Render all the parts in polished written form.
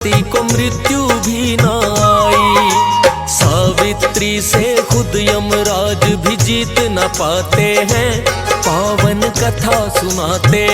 पति को मृत्यु भी न आई। सावित्री से खुद यमराज भी जीत न पाते हैं, पावन कथा सुनाते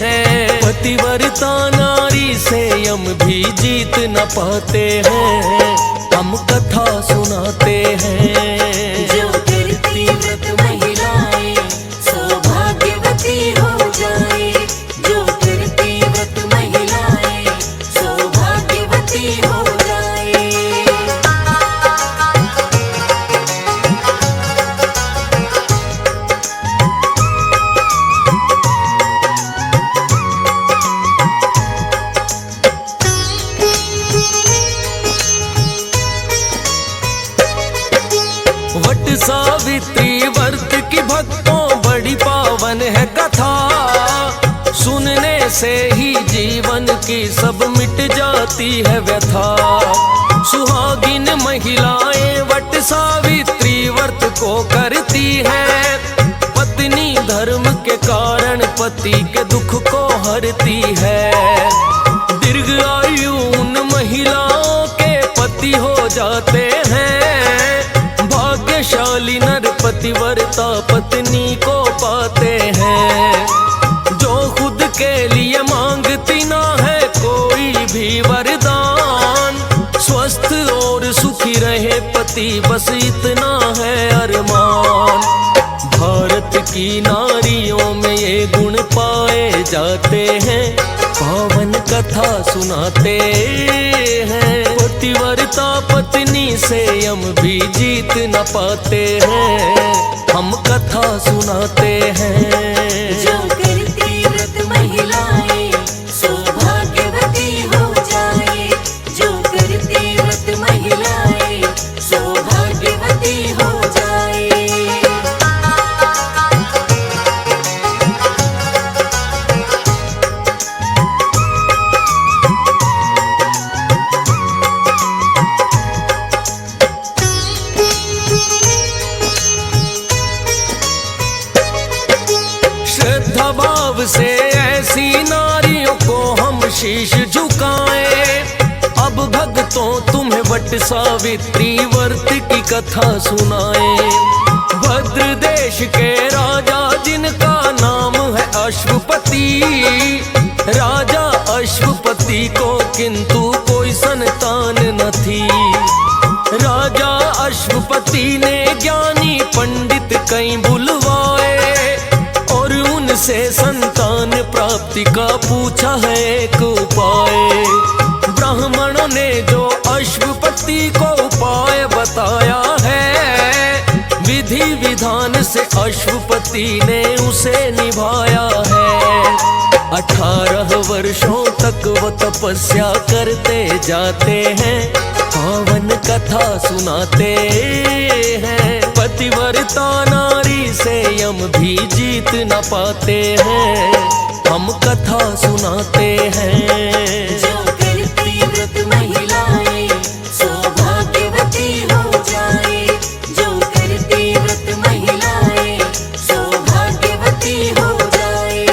हैं। पतिव्रता नारी से यम भी जीत न पाते हैं, हम कथा सुनाते हैं। जो करती व्रत महिलाएं सौभाग्यवती हो जाए, जो करती व्रत महिलाएं सौभाग्यवती हो जाए। वट सावित्री व्रत की भक्तों बड़ी पावन है कथा, सुनने से ही जीवन की सब मिट जाती है व्यथा। सुहागिन महिलाएं वट सावित्री व्रत को करती है, पत्नी धर्म के कारण पति के दुख को हरती है। दीर्घ आयु उन महिलाओं के पति हो जाते हैं, भाग्यशाली नर पतिव्रता पत्नी को पाते हैं। जो खुद के लिए मांगती ना है कोई भी वरदान, स्वस्थ और सुखी रहे पति बस इतना है अरमान। भारत की नारियों में ये गुण पाए जाते हैं, पावन कथा सुनाते हैं। पतिव्रता पत्नी से यम भी जीत न पाते हैं, हम कथा सुनाते हैं। जो करती व्रत महिलाएं सौभाग्यवती हो जाए, जो करती व्रत महिलाएं सौभाग्यवती हो जाए। श्रद्धा भाव से ऐसी नारियों को हम शीश झुकाएं। अब भक्तों तुम्हें वट सावित्री व्रत की कथा सुनाएं। भद्र देश के राजा जिनका नाम है अश्वपति, राजा अश्वपति को किंतु कोई संतान न थी। राजा अश्वपति ने ज्ञानी पंडित कई बुलवाए और उनसे संतान प्राप्ति का पूछा है एक उपाय। ब्राह्मणों ने जो अश्वपति को उपाय बताया है, विधि विधान से अश्वपति ने उसे निभाया है। 18 वर्षों तक वो तपस्या करते जाते हैं, पावन कथा सुनाते हैं। पतिव्रता नारी से यम भी जीत न पाते हैं, हम कथा सुनाते हैं। जो करती व्रत महिलाएं सौभाग्यवती हो जाए, जो करती व्रत महिलाएं सौभाग्यवती हो जाए।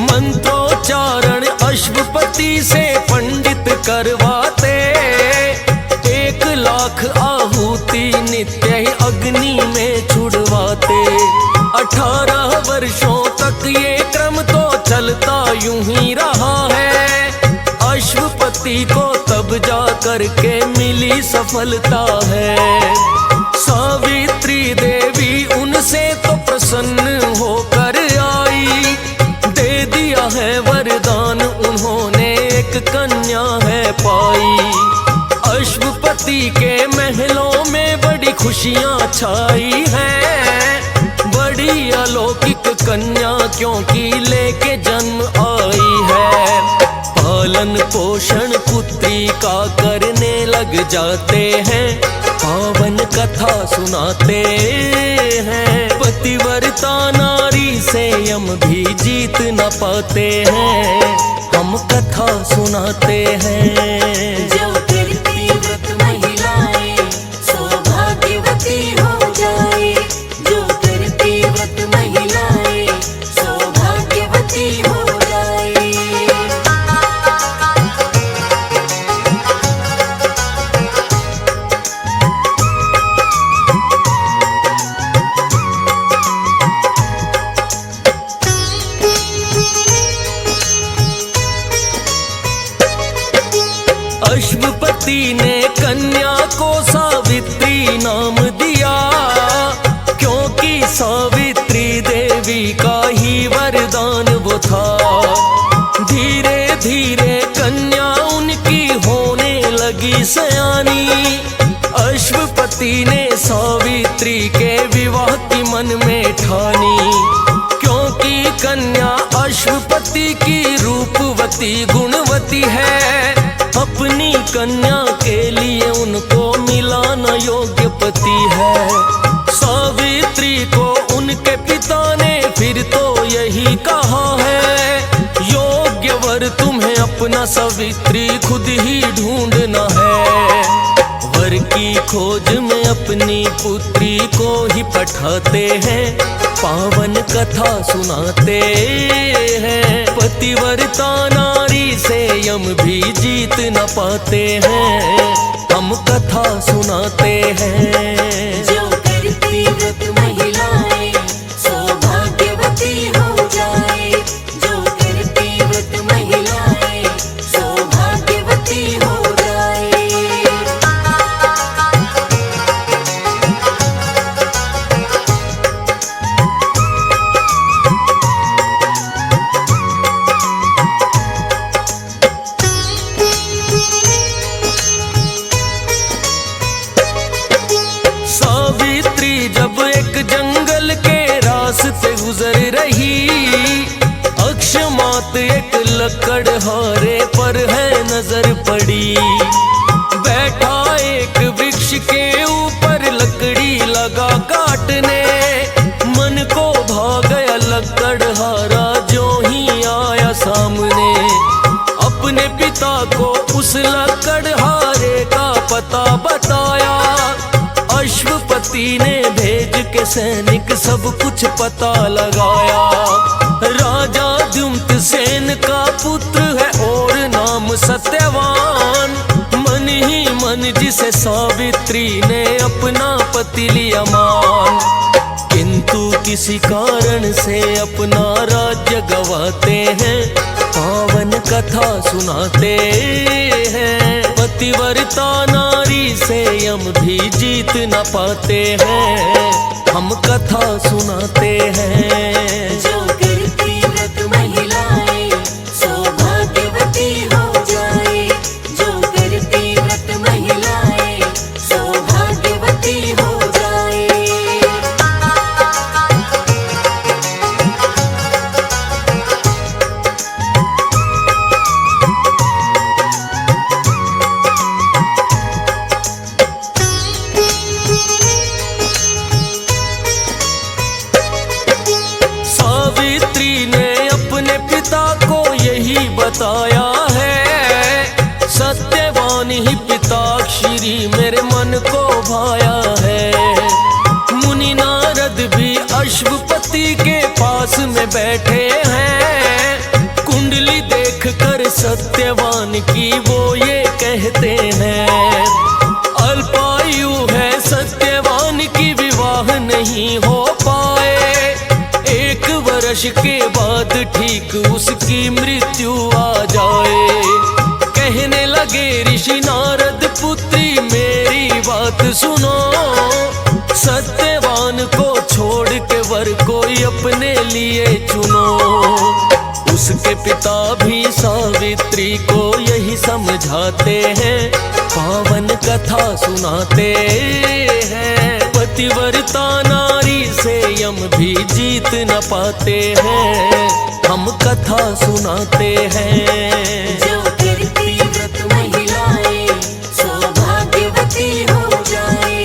मंत्रोच्चारण अश्वपति से पंडित करवाते, 1 लाख आहुति नित्य ही अग्नि में छुड़वाते। 18 वर्षों तक ये क्रम तो चलता यूं ही रहा है। अश्वपति को तब जा करके मिली सफलता है। सावित्री देवी उनसे तो प्रसन्न होकर आई, दे दिया है वरदान उन्होंने एक कन्या है पाई। अश्वपति के महलों में बड़ी खुशियां छाई हैं, बड़ी अलौकिक कन्या क्योंकि लेके जन्म आई है। पालन पोषण पुत्री का करने लग जाते हैं, पावन कथा सुनाते हैं। पतिव्रता नारी से यम भी जीत न पाते हैं, हम कथा सुनाते हैं। जो करती व्रत महिलाएं सौभाग्यवती हो जाए, जो करती व्रत महिलाएं सौभाग्यवती हो जाए। अश्वपति ने कन्या को सावित्री नाम दिया, क्योंकि सावित्री देवी का ही वरदान वो था। धीरे धीरे कन्या उनकी होने लगी सयानी। अश्वपति ने सावित्री के विवाह की मन में ठानी, क्योंकि कन्या अश्वपति की रूपवती गुणवती है। अपनी कन्या के लिए उनको मिला न योग्य पति है। सावित्री को उनके पिता ने फिर तो यही कहा है, योग्य वर तुम्हें अपना सावित्री खुद ही ढूंढना है। वर की खोज में अपनी पुत्री को ही पठाते हैं, पावन कथा सुनाते हैं। पतिव्रता नारी से यम भी जीत न पाते हैं, हम कथा सुनाते हैं। जो करती व्रत महिलाएं सौभाग्यवती हो जाए, जो करती व्रत महिलाएं सौभाग्यवती हो जाए। सावित्री जब एक जंगल के रास्ते गुजर रही, अक्षमात एक लकड़हारे पर है नजर पड़ी। बैठा एक वृक्ष के ऊपर लकड़ी लगा काटने, मन को भा गया लकड़हारा जो ही आया सामने। अपने पिता को उस लकड़हारे का पता बताया, अश्वपति ने भेज के सैनिक सब कुछ पता लगाया। राजा द्युम्त सेन का पुत्र है और नाम सत्यवान, मन ही मन जिसे सावित्री ने अपना पति लिया मान। किंतु किसी कारण से अपना राज्य गवाते हैं, पावन कथा सुनाते हैं। पतिव्रता नारी से यम भी जीत न पाते हैं, हम कथा सुनाते हैं। जो करती व्रत महिलाएं सौभाग्यवती हो जाए, जो करती व्रत महिलाएं सौभाग्यवती हो जाए। सावित्री ने अपने पिता को यही बताया है, सत्यवान ही पिता श्री मेरे मन को भाया है। मुनि नारद भी अश्वपति के पास में बैठे हैं, कुंडली देखकर सत्यवान की वो ये कहते हैं। अल्पायु है सत्यवान की, विवाह नहीं हो पाए, एक वर्ष के बाद ठीक उसकी मृत्यु आ जाए। कहने लगे ऋषि नारद पुत्री मेरी बात सुनो, सत्यवान को छोड़ के वर कोई अपने लिए चुनो। उसके पिता भी सावित्री को यही समझाते हैं, पावन कथा सुनाते हैं। पतिव्रता नारी से यम भी जीत न पाते हैं, हम कथा सुनाते हैं। जो करती व्रत महिलाएं सौभाग्यवती हो जाए,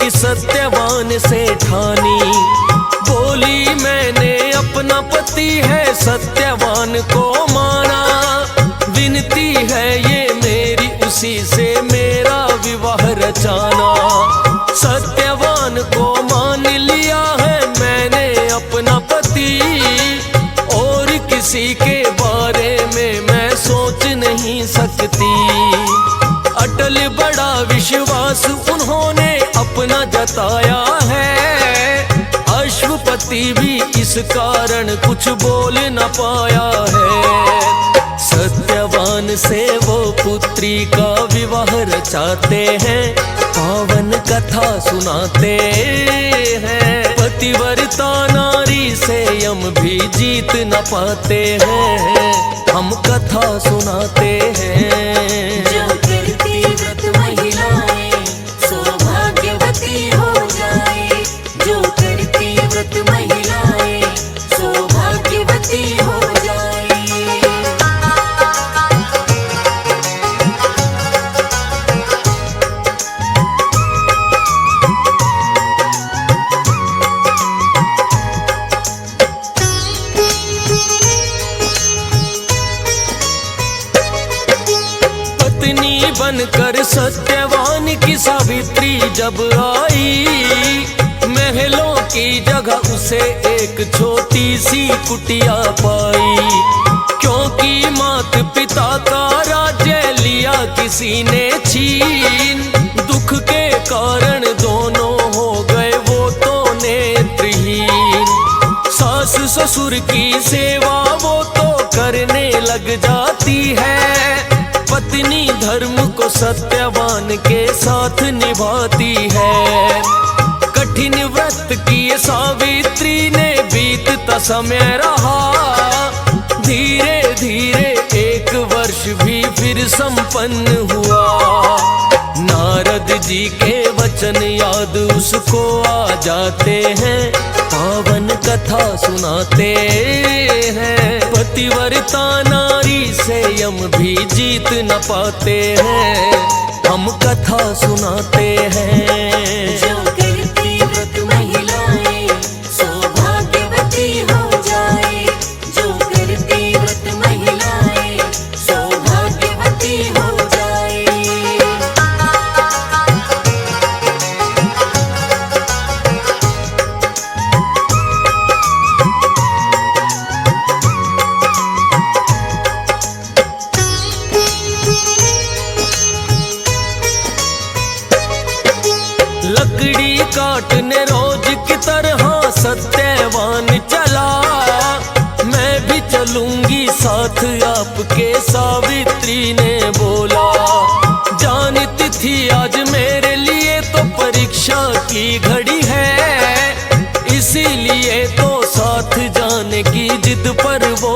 की सत्यवान से ठानी। बोली मैंने अपना पति है सत्यवान को माना, विनती है ये मेरी उसी से मेरा विवाह रचाना। सत्यवान को मान लिया है मैंने अपना पति, और किसी के बारे में मैं सोच नहीं सकती। अटल बड़ा विश्वास उन्होंने अपना जताया है, अश्वपति भी इस कारण कुछ बोल न पाया है। सत्यवान से वो पुत्री का विवाह रचाते हैं, पावन कथा सुनाते हैं। पतिव्रता नारी से यम भी जीत न पाते हैं, हम कथा सुनाते हैं। जो करती व्रत महिलाएं सौभाग्यवती हो जाए, जो करती व्रत महिलाएं सौभाग्यवती हो जाए। पत्नी बनकर सत्यवान की सावित्री जब आई, महलों की जगह उसे एक छोटी सी कुटिया पाई। क्योंकि मात पिता का राज्य लिया किसी ने छीन, दुख के कारण दोनों हो गए वो तो नेत्रहीन। सास ससुर की सेवा वो तो करने लग जाती है, पत्नी धर्म को सत्यवान के साथ निभाती है। कठिन व्रत किए सावित्री ने बीतता समय रहा, धीरे धीरे एक वर्ष भी फिर संपन्न हुआ। नारद जी के वचन याद उसको आ जाते हैं, पावन कथा सुनाते हैं। पतिव्रता नारी से यम भी जीत न पाते हैं, हम कथा सुनाते हैं। जो करती व्रत महिलाएं सौभाग्यवती हो जाए, जो करती व्रत महिलाएं सौभाग्यवती हो जाए। लकड़ी काटने रोज की तरह सत्यवान चला, मैं भी चलूंगी साथ आपके सावित्री ने बोला। जानती थी आज मेरे लिए तो परीक्षा की घड़ी है, इसीलिए तो साथ जाने की जिद पर वो